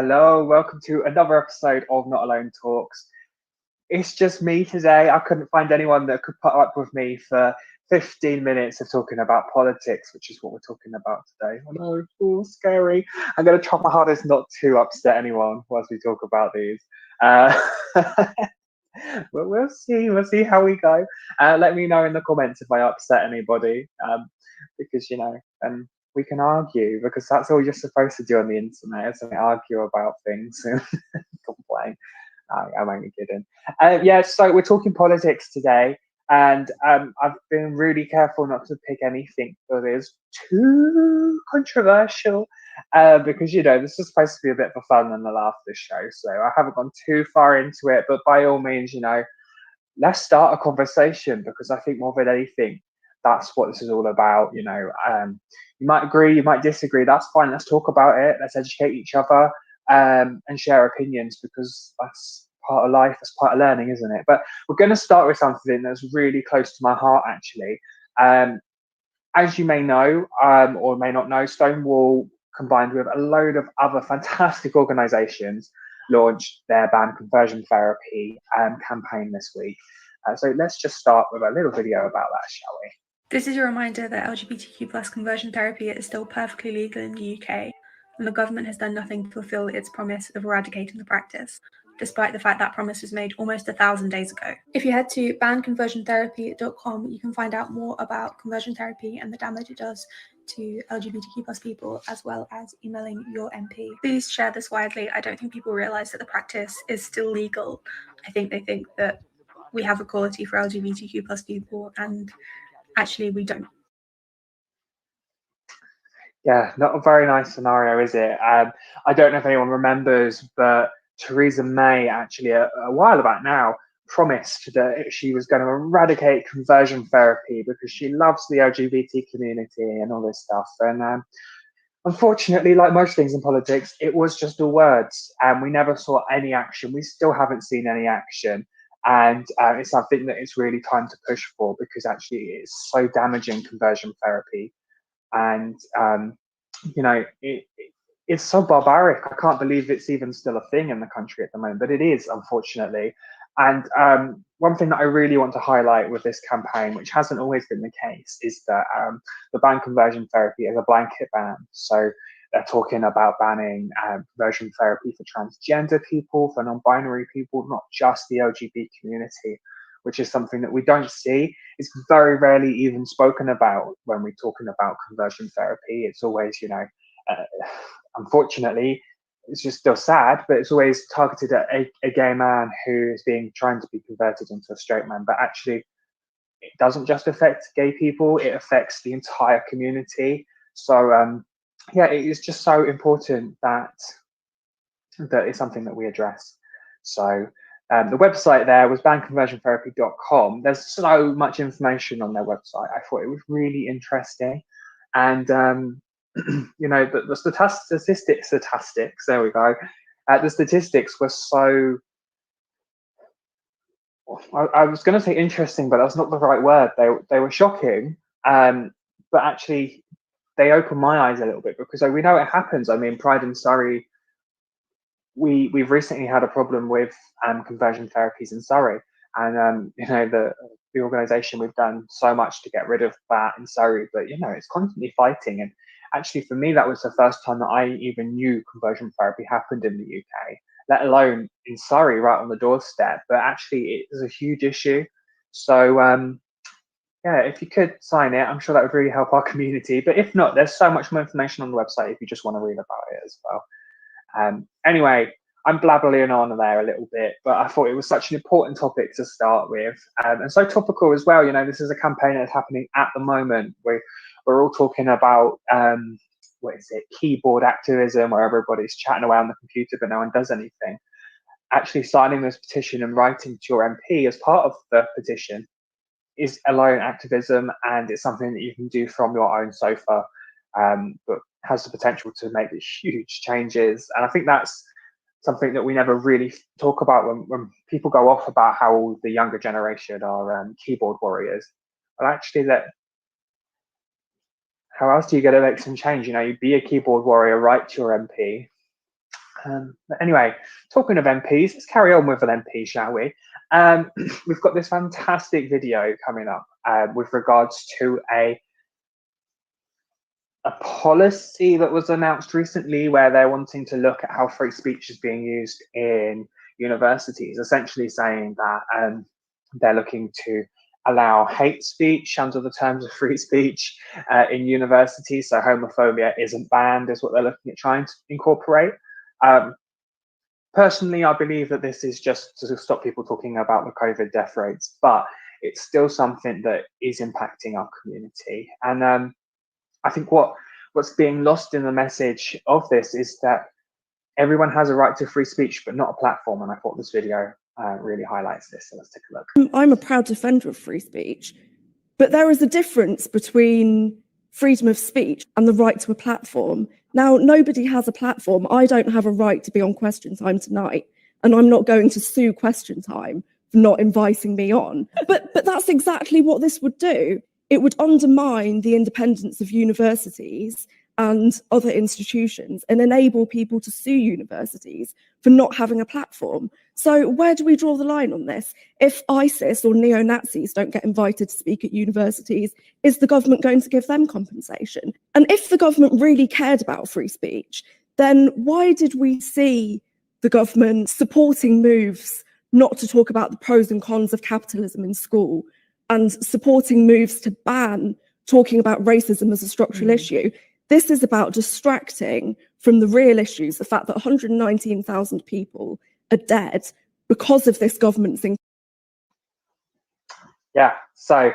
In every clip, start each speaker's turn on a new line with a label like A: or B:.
A: Hello, welcome to another episode of Not Alone Talks. It's just me today. I couldn't find anyone that could put up with me for 15 minutes of talking about politics, which is what we're talking about today. I know, scary. I'm going to try my hardest not to upset anyone whilst we talk about these. Uh, but we'll see. We'll see how we go. Let me know in the comments if I upset anybody, because and we can argue because that's all you're supposed to do on the internet, isn't it? Argue about things and complain. I'm only kidding. So we're talking politics today, and I've been really careful not to pick anything that is too controversial, because this is supposed to be a bit of fun and a laugh, this show. So I haven't gone too far into it, but by all means, let's start a conversation, because I think more than anything, that's what this is all about. You might agree, you might disagree. That's fine. Let's talk about it. Let's educate each other, and share opinions, because that's part of life. That's part of learning, isn't it? But we're going to start with something that's really close to my heart, actually. As you may know, or may not know, Stonewall, combined with a load of other fantastic organisations, launched their ban conversion therapy campaign this week. So let's just start with a little video about that, shall we?
B: This is a reminder that LGBTQ plus conversion therapy is still perfectly legal in the UK, and the government has done nothing to fulfil its promise of eradicating the practice, despite the fact that promise was made almost 1,000 days ago. If you head to banconversiontherapy.com, you can find out more about conversion therapy and the damage it does to LGBTQ plus people, as well as emailing your MP. Please share this widely. I don't think people realise that the practice is still legal. I think they think that we have equality for LGBTQ plus people, and actually we don't.
A: Yeah, not a very nice scenario, is it? I don't know if anyone remembers, but Theresa May actually a while back now promised that she was going to eradicate conversion therapy because she loves the LGBT community and all this stuff. And unfortunately, like most things in politics, it was just the words, and we never saw any action. We still haven't seen any action. And it's something that it's really time to push for, because actually it's so damaging, conversion therapy. And it's so barbaric. I can't believe it's even still a thing in the country at the moment, but it is, unfortunately. And one thing that I really want to highlight with this campaign, which hasn't always been the case, is that the ban conversion therapy is a blanket ban. So they're talking about banning conversion therapy for transgender people, for non-binary people, not just the LGBT community, which is something that we don't see. It's very rarely even spoken about when we're talking about conversion therapy. It's always, unfortunately, it's just still sad, but it's always targeted at a gay man who is trying to be converted into a straight man. But actually, it doesn't just affect gay people, it affects the entire community. So, it is just so important that it's something that we address. So the website there was banconversiontherapy.com. There's so much information on their website. I thought it was really interesting. And, the statistics, there we go. The statistics were so, I was going to say interesting, but that's not the right word. They were shocking. But actually, they opened my eyes a little bit, because we know it happens. I mean, Pride in Surrey, we've recently had a problem with conversion therapies in Surrey, and the organisation, we've done so much to get rid of that in Surrey, but it's constantly fighting. And actually, for me, that was the first time that I even knew conversion therapy happened in the UK, let alone in Surrey, right on the doorstep. But actually, it is a huge issue. So if you could sign it, I'm sure that would really help our community. But if not, there's so much more information on the website if you just want to read about it as well. Anyway, I'm blabbering on there a little bit, but I thought it was such an important topic to start with, and so topical as well. This is a campaign that's happening at the moment. We're all talking about keyboard activism, where everybody's chatting away on the computer but no one does anything. Actually signing this petition and writing to your MP as part of the petition is alone activism, and it's something that you can do from your own sofa, but has the potential to make huge changes. And I think that's something that we never really talk about when people go off about how the younger generation are keyboard warriors. Well, actually, how else do you get to make some change? You be a keyboard warrior, write to your MP, But anyway, talking of MPs, let's carry on with an MP, shall we? We've got this fantastic video coming up with regards to a policy that was announced recently where they're wanting to look at how free speech is being used in universities, essentially saying that they're looking to allow hate speech under the terms of free speech in universities. So homophobia isn't banned, is what they're looking at trying to incorporate. Personally, I believe that this is just to stop people talking about the COVID death rates, but it's still something that is impacting our community. And I think what's being lost in the message of this is that everyone has a right to free speech, but not a platform. And I thought this video really highlights this. So let's take a look.
C: I'm a proud defender of free speech, but there is a difference between freedom of speech and the right to a platform. Now, nobody has a platform. I don't have a right to be on Question Time tonight, and I'm not going to sue Question Time for not inviting me on. But that's exactly what this would do. It would undermine the independence of universities and other institutions and enable people to sue universities for not having a platform. So where do we draw the line on this? If ISIS or neo-Nazis don't get invited to speak at universities, is the government going to give them compensation? And if the government really cared about free speech, then why did we see the government supporting moves not to talk about the pros and cons of capitalism in school and supporting moves to ban talking about racism as a structural issue? This is about distracting from the real issues, the fact that 119,000 people are dead because of this government thing.
A: Yeah, so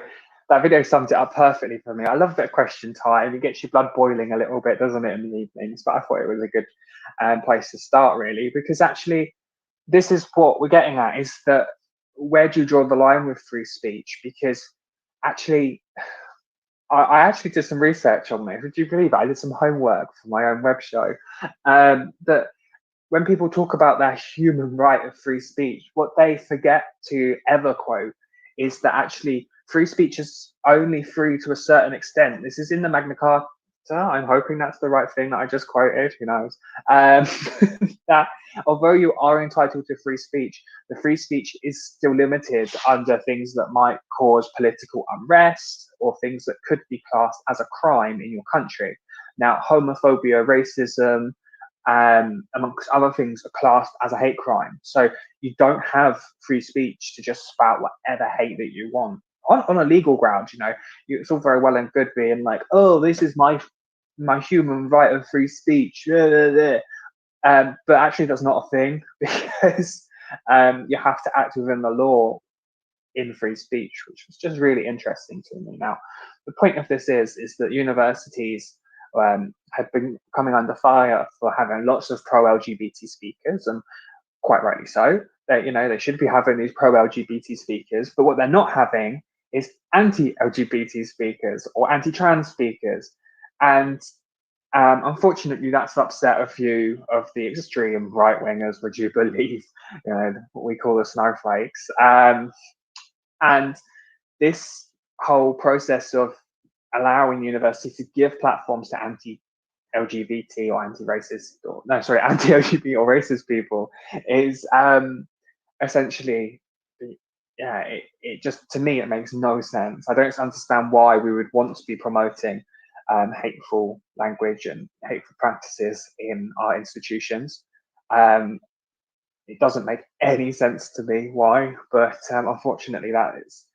A: that video sums it up perfectly for me. I love a bit of Question Time. It gets your blood boiling a little bit, doesn't it, in the evenings? But I thought it was a good place to start, really, because actually this is what we're getting at, is that where do you draw the line with free speech? Because actually, I actually did some research on this. Would you believe it? I did some homework for my own web show. That when people talk about their human right of free speech, what they forget to ever quote is that actually free speech is only free to a certain extent. This is in the Magna Carta. I'm hoping that's the right thing that I just quoted. Who knows? That although you are entitled to free speech, the free speech is still limited under things that might cause political unrest or things that could be classed as a crime in your country. Now, homophobia, racism, amongst other things, are classed as a hate crime. So you don't have free speech to just spout whatever hate that you want on a legal ground. It's all very well and good being like, oh, this is my human right of free speech. But actually, that's not a thing, because you have to act within the law in free speech, which was just really interesting to me. Now, the point of this is that universities have been coming under fire for having lots of pro-LGBT speakers, and quite rightly so. They should be having these pro-LGBT speakers, but what they're not having is anti-LGBT speakers or anti-trans speakers. And unfortunately, that's upset a few of the extreme right-wingers, would you believe, what we call the snowflakes. And this whole process of allowing universities to give platforms to anti-LGBT or anti-racist, anti-LGBT or racist people is essentially, it just, to me, it makes no sense. I don't understand why we would want to be promoting hateful language and hateful practices in our institutions. It doesn't make any sense to me why, but unfortunately that's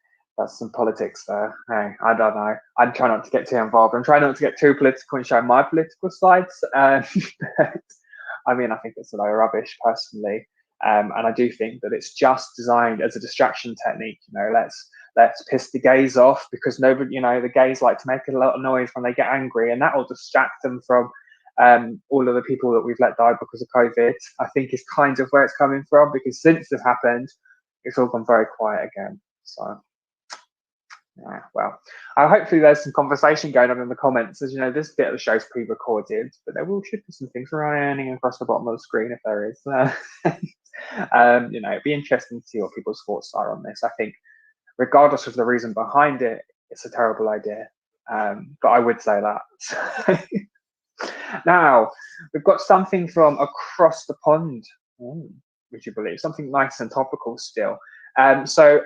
A: some politics there. Hey, I don't know. I'm trying not to get too involved. I'm trying not to get too political and show my political sides. But I mean, I think it's a load of rubbish personally. And I do think that it's just designed as a distraction technique. Let's piss the gays off, because nobody, the gays like to make a lot of noise when they get angry, and that will distract them from all of the people that we've let die because of COVID. I think is kind of where it's coming from, because since it happened, it's all gone very quiet again. So, yeah, well, hopefully there's some conversation going on in the comments. As you know, this bit of the show's pre-recorded, but there should be some things running across the bottom of the screen if there is. It'd be interesting to see what people's thoughts are on this. I think, regardless of the reason behind it, it's a terrible idea. But I would say that. Now, we've got something from across the pond. Ooh, would you believe? Something nice and topical still. So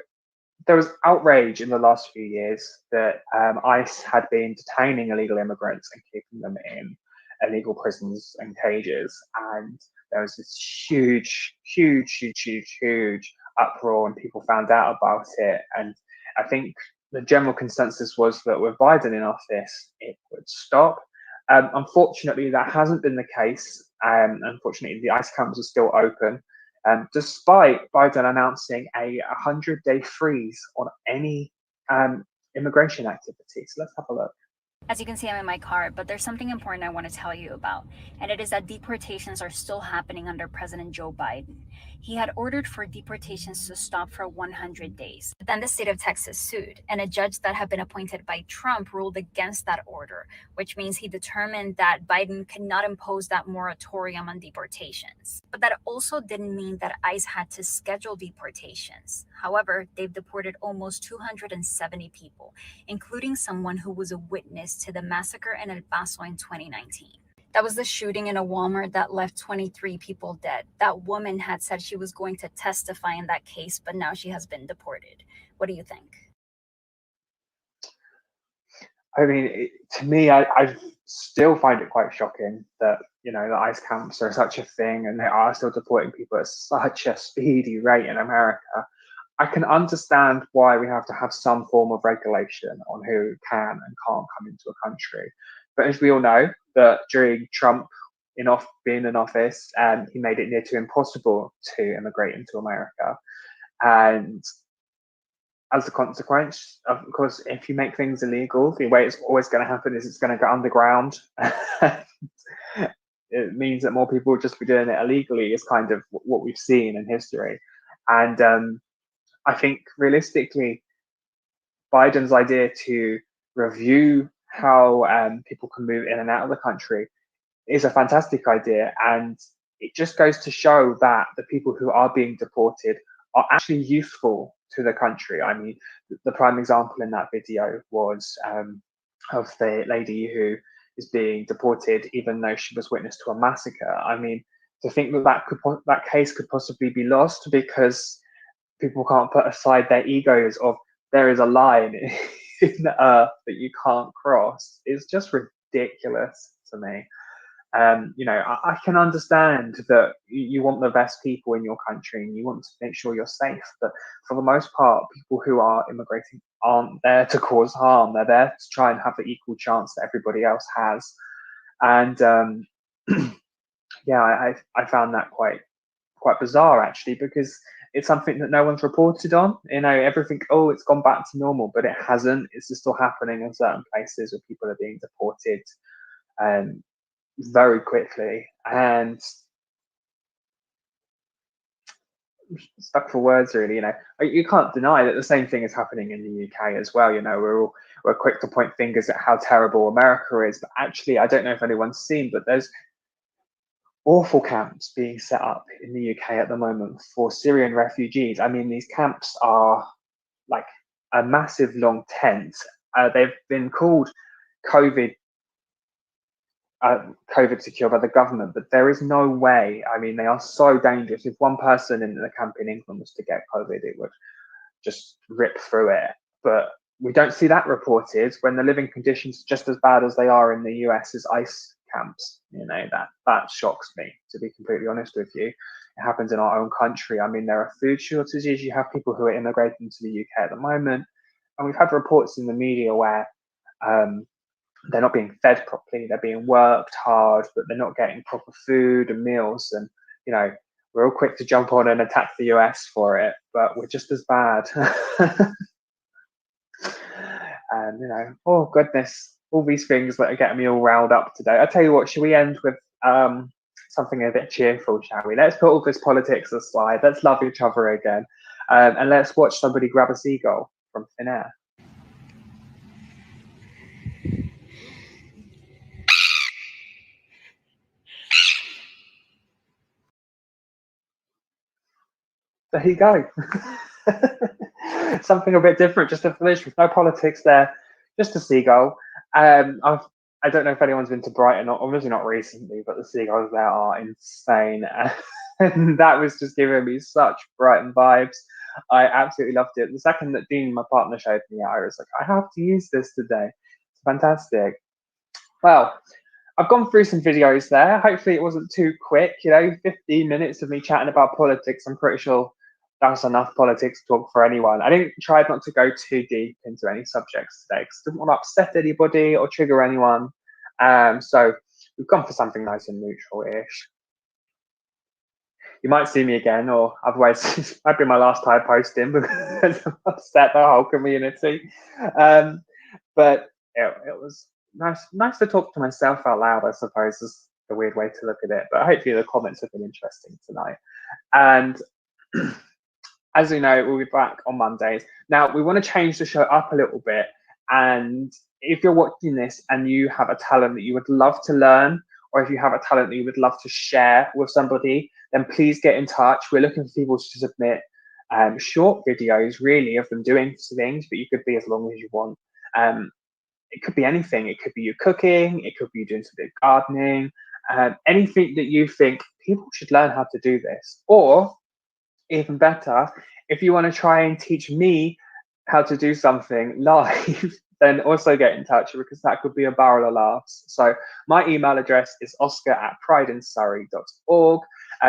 A: there was outrage in the last few years that ICE had been detaining illegal immigrants and keeping them in illegal prisons and cages. And there was this huge uproar, and people found out about it. And I think the general consensus was that with Biden in office, it would stop. Unfortunately, that hasn't been the case. Unfortunately, the ICE camps are still open, despite Biden announcing a 100-day freeze on any immigration activity. So let's have a look.
D: As you can see, I'm in my car, but there's something important I want to tell you about, and it is that deportations are still happening under President Joe Biden. He had ordered for deportations to stop for 100 days. But then the state of Texas sued, and a judge that had been appointed by Trump ruled against that order, which means he determined that Biden could not impose that moratorium on deportations. But that also didn't mean that ICE had to schedule deportations. However, they've deported almost 270 people, including someone who was a witness to the massacre in El Paso in 2019. That was the shooting in a Walmart that left 23 people dead. That woman had said she was going to testify in that case, but now she has been deported. What do you think?
A: I mean, to me, I still find it quite shocking that, the ICE camps are such a thing and they are still deporting people at such a speedy rate in America. I can understand why we have to have some form of regulation on who can and can't come into a country. But as we all know, that during Trump being in office, he made it near to impossible to immigrate into America. And as a consequence, of course, if you make things illegal, the way it's always going to happen is it's going to go underground. It means that more people will just be doing it illegally, is kind of what we've seen in history. And I think realistically, Biden's idea to review how people can move in and out of the country is a fantastic idea. And it just goes to show that the people who are being deported are actually useful to the country. I mean, the prime example in that video was of the lady who is being deported, even though she was witness to a massacre. I mean, to think that case could possibly be lost because people can't put aside their egos of there is a line in the earth that you can't cross is just ridiculous to me. I can understand that you want the best people in your country and you want to make sure you're safe, but for the most part, people who are immigrating aren't there to cause harm. They're there to try and have the equal chance that everybody else has. And I found that quite bizarre, actually, because it's something that no one's reported on. Everything, it's gone back to normal, but it hasn't. It's just still happening in certain places where people are being deported very quickly. And stuck for words, really. You can't deny that the same thing is happening in the UK as well. We're quick to point fingers at how terrible America is, but actually, I don't know if anyone's seen, but there's awful camps being set up in the UK at the moment for Syrian refugees. I mean, these camps are like a massive long tent. They've been called COVID secure by the government, but there is no way. I mean, they are so dangerous. If one person in the camp in England was to get COVID, it would just rip through it. But we don't see that reported when the living conditions are just as bad as they are in the US's ICE camps. That shocks me, to be completely honest with you. It happens in our own country. I mean, there are food shortages. You have people who are immigrating to the UK at the moment, and we've had reports in the media where they're not being fed properly. They're being worked hard, but they're not getting proper food and meals. And we're all quick to jump on and attack the US for it, but we're just as bad. And oh goodness, all these things that are getting me all riled up today. I tell you what, should we end with something a bit cheerful, shall we? Let's put all this politics aside. Let's love each other again, and let's watch somebody grab a seagull from thin air. There you go. Something a bit different, just a finish with no politics there, just a seagull. I've I don't know if anyone's been to Brighton, or obviously not recently, but the seagulls there are insane. And that was just giving me such Brighton vibes. I absolutely loved it. The second that Dean, my partner, showed me it, I was like, I have to use this today. It's fantastic. Well, I've gone through some videos there. Hopefully it wasn't too quick, 15 minutes of me chatting about politics. I'm pretty sure that's enough politics talk for anyone. I didn't try not to go too deep into any subjects today because I didn't want to upset anybody or trigger anyone. So we've gone for something nice and neutral-ish. You might see me again, or otherwise this might be my last time posting because I've upset the whole community. But it was nice to talk to myself out loud, I suppose, is the weird way to look at it. But hopefully the comments have been interesting tonight. And as you know, we'll be back on Mondays. Now, we want to change the show up a little bit. And if you're watching this and you have a talent that you would love to learn, or if you have a talent that you would love to share with somebody, then please get in touch. We're looking for people to submit short videos, really, of them doing things, but you could be as long as you want. It could be anything. It could be you cooking. It could be you doing some bit of gardening. Anything that you think people should learn how to do this. Or even better, if you want to try and teach me how to do something live, then also get in touch, because that could be a barrel of laughs. So my email address is oscar@prideinsurrey.org.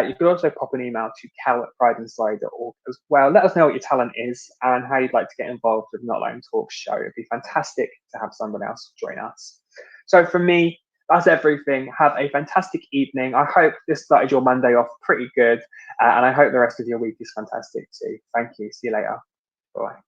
A: You could also pop an email to cal@prideinsurrey.org as well. Let us know what your talent is and how you'd like to get involved with Not Alone Talk show. It'd be fantastic to have someone else join us. So from me, that's everything. Have a fantastic evening. I hope this started your Monday off pretty good, and I hope the rest of your week is fantastic too. Thank you. See you later. Bye.